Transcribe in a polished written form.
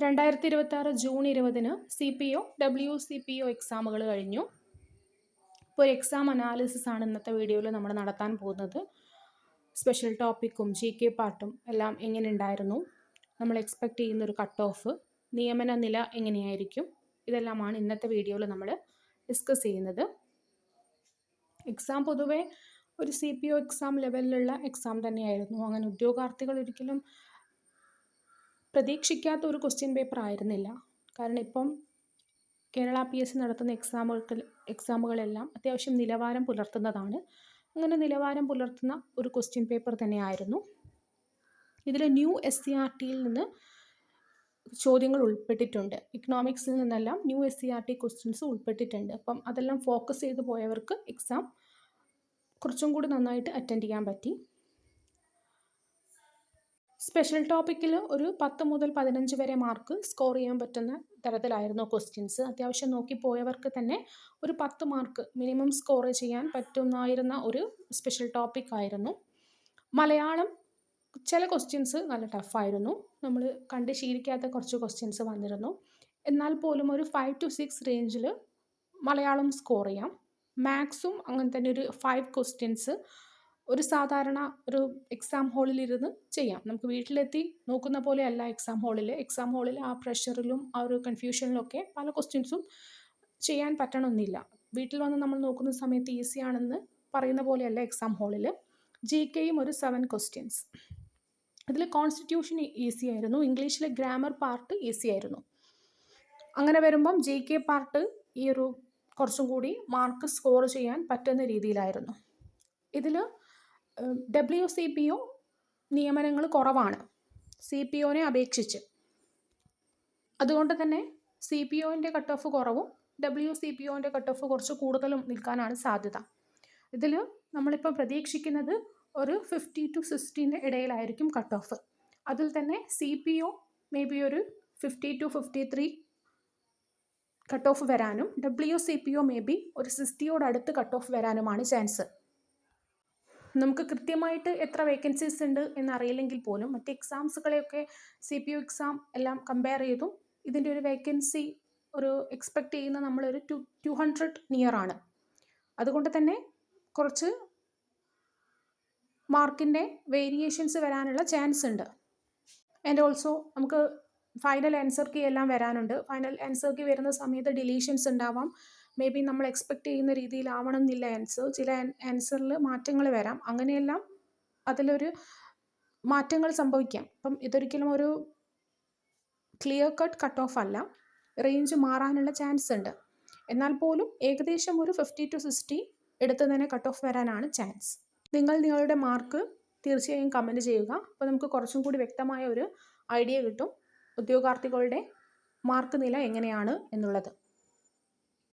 2026 June 20-ന് CPO WCPO എക്സാമുകൾ കഴിഞ്ഞു. ഇപ്പോൾ ഒരു എക്സാം അനാലിസിസ് ആണ് ഇന്നത്തെ വീഡിയോയിൽ നമ്മൾ നടത്താൻ പോകുന്നത്. സ്പെഷ്യൽ ടോപ്പിക്കും GK പാർട്ടും എല്ലാം എങ്ങനെ ഉണ്ടായിരുന്നു, നമ്മൾ എക്സ്പെക്റ്റ് ചെയ്യുന്നൊരു കട്ട് ഓഫ്, നിയമന നില എങ്ങനെയായിരിക്കും, ഇതെല്ലാമാണ് ഇന്നത്തെ വീഡിയോയിൽ നമ്മൾ ഡിസ്കസ് ചെയ്യുന്നത്. എക്സാം പൊതുവേ ഒരു CPO എക്സാം ലെവലിലുള്ള എക്സാം തന്നെയായിരുന്നു. അങ്ങനെ ഉദ്യോഗാർത്ഥികൾ ഒരിക്കലും പ്രതീക്ഷിക്കാത്ത ഒരു ക്വസ്റ്റ്യൻ പേപ്പർ ആയിരുന്നില്ല. കാരണം ഇപ്പം കേരള PSC നടത്തുന്ന എക്സാമുകളെല്ലാം അത്യാവശ്യം നിലവാരം പുലർത്തുന്നതാണ്. അങ്ങനെ നിലവാരം പുലർത്തുന്ന ഒരു ക്വസ്റ്റ്യൻ പേപ്പർ തന്നെയായിരുന്നു. ഇതിൽ ന്യൂ SCERTയിൽ നിന്ന് ചോദ്യങ്ങൾ ഉൾപ്പെട്ടിട്ടുണ്ട്. ഇക്കണോമിക്സിൽ നിന്നെല്ലാം ന്യൂ SCERT ക്വസ്റ്റ്യൻസ് ഉൾപ്പെട്ടിട്ടുണ്ട്. അപ്പം അതെല്ലാം ഫോക്കസ് ചെയ്ത് പോയവർക്ക് എക്സാം കുറച്ചും കൂടി നന്നായിട്ട് അറ്റൻഡ് ചെയ്യാൻ പറ്റി. സ്പെഷ്യൽ ടോപ്പിക്കിൽ ഒരു 10 മുതൽ 15 വരെ മാർക്ക് സ്കോർ ചെയ്യാൻ പറ്റുന്ന തരത്തിലായിരുന്നു ക്വസ്റ്റ്യൻസ്. അത്യാവശ്യം നോക്കിപ്പോയവർക്ക് തന്നെ ഒരു 10 മാർക്ക് മിനിമം സ്കോർ ചെയ്യാൻ പറ്റുന്നായിരുന്ന ഒരു സ്പെഷ്യൽ ടോപ്പിക് ആയിരുന്നു. മലയാളം ചില ക്വസ്റ്റ്യൻസ് നല്ല ടഫായിരുന്നു. നമ്മൾ കണ്ട് ശീലിക്കാത്ത കുറച്ച് ക്വസ്റ്റ്യൻസ് വന്നിരുന്നു. എന്നാൽ പോലും ഒരു 5 to 6 റേഞ്ചിൽ മലയാളം സ്കോർ ചെയ്യാം. മാത്സും അങ്ങനെ തന്നെ ഒരു 5 ക്വസ്റ്റ്യൻസ് ഒരു സാധാരണ ഒരു എക്സാം ഹാളിലിരുന്ന് ചെയ്യാം. നമുക്ക് വീട്ടിലെത്തി നോക്കുന്ന പോലെയല്ല എക്സാം ഹാളിൽ ആ പ്രഷറിലും ആ ഒരു കൺഫ്യൂഷനിലൊക്കെ പല ക്വസ്റ്റ്യൻസും ചെയ്യാൻ പറ്റണമെന്നില്ല. വീട്ടിൽ വന്ന് നമ്മൾ നോക്കുന്ന സമയത്ത് ഈസി ആണെന്ന് പറയുന്ന പോലെയല്ല എക്സാം ഹാളിൽ. GKയും ഒരു 7 ക്വസ്റ്റ്യൻസ്. അതിൽ കോൺസ്റ്റിറ്റ്യൂഷൻ ഈസി ആയിരുന്നു. ഇംഗ്ലീഷിലെ ഗ്രാമർ പാർട്ട് ഈസി ആയിരുന്നു. അങ്ങനെ വരുമ്പം GK പാർട്ട് ഈ ഒരു കുറച്ചും കൂടി മാർക്ക് സ്കോർ ചെയ്യാൻ പറ്റുന്ന രീതിയിലായിരുന്നു. ഇതിൽ WCPO നിയമനങ്ങൾ കുറവാണ് CPOനെ അപേക്ഷിച്ച്. അതുകൊണ്ട് തന്നെ CPOൻ്റെ കട്ട് ഓഫ് കുറവും WCPOൻ്റെ കട്ട് ഓഫ് കുറച്ച് കൂടുതലും നിൽക്കാനാണ് സാധ്യത. ഇതിൽ നമ്മളിപ്പോൾ പ്രതീക്ഷിക്കുന്നത് ഒരു 50 to 60 ഇടയിലായിരിക്കും കട്ട് ഓഫ്. അതിൽ തന്നെ CPO മേ ബി ഒരു 50 to 53 കട്ട് ഓഫ് വരാനും WCPO മേ ബി ഒരു 60 അടുത്ത് കട്ട് ഓഫ് വരാനുമാണ് ചാൻസ്. നമുക്ക് കൃത്യമായിട്ട് എത്ര വേക്കൻസീസ് ഉണ്ട് എന്നറിയില്ലെങ്കിൽ പോലും മറ്റ് എക്സാംസുകളെയൊക്കെ CPO എക്സാം എല്ലാം കമ്പയർ ചെയ്തും ഇതിൻ്റെ ഒരു വേക്കൻസി ഒരു എക്സ്പെക്റ്റ് ചെയ്യുന്ന നമ്മളൊരു 200 നിയർ ആണ്. അതുകൊണ്ട് തന്നെ കുറച്ച് മാർക്കിൻ്റെ വേരിയേഷൻസ് വരാനുള്ള ചാൻസ് ഉണ്ട്. ആൻഡ് ഓൾസോ നമുക്ക് ഫൈനൽ ആൻസർ കീ എല്ലാം വരാനുണ്ട്. ഫൈനൽ ആൻസർ കീ വരുന്ന സമയത്ത് ഡിലീഷൻസ് ഉണ്ടാവാം. മേ ബി നമ്മൾ എക്സ്പെക്റ്റ് ചെയ്യുന്ന രീതിയിലാവണം എന്നില്ല ആൻസർ. ചില ആൻസറിൽ മാറ്റങ്ങൾ വരാം. അങ്ങനെയെല്ലാം അതിലൊരു മാറ്റങ്ങൾ സംഭവിക്കാം. അപ്പം ഇതൊരിക്കലും ഒരു ക്ലിയർ കട്ട് ഓഫ് അല്ല. റേഞ്ച് മാറാനുള്ള ചാൻസ് ഉണ്ട്. എന്നാൽ പോലും ഏകദേശം ഒരു 50 to 60 എടുത്ത് തന്നെ കട്ട് ഓഫ് വരാനാണ് ചാൻസ്. നിങ്ങളുടെ മാർക്ക് തീർച്ചയായും കമൻറ്റ് ചെയ്യുക. അപ്പോൾ നമുക്ക് കുറച്ചും കൂടി വ്യക്തമായ ഒരു ഐഡിയ കിട്ടും ഉദ്യോഗാർത്ഥികളുടെ മാർക്ക് നില എങ്ങനെയാണ് എന്നുള്ളത്.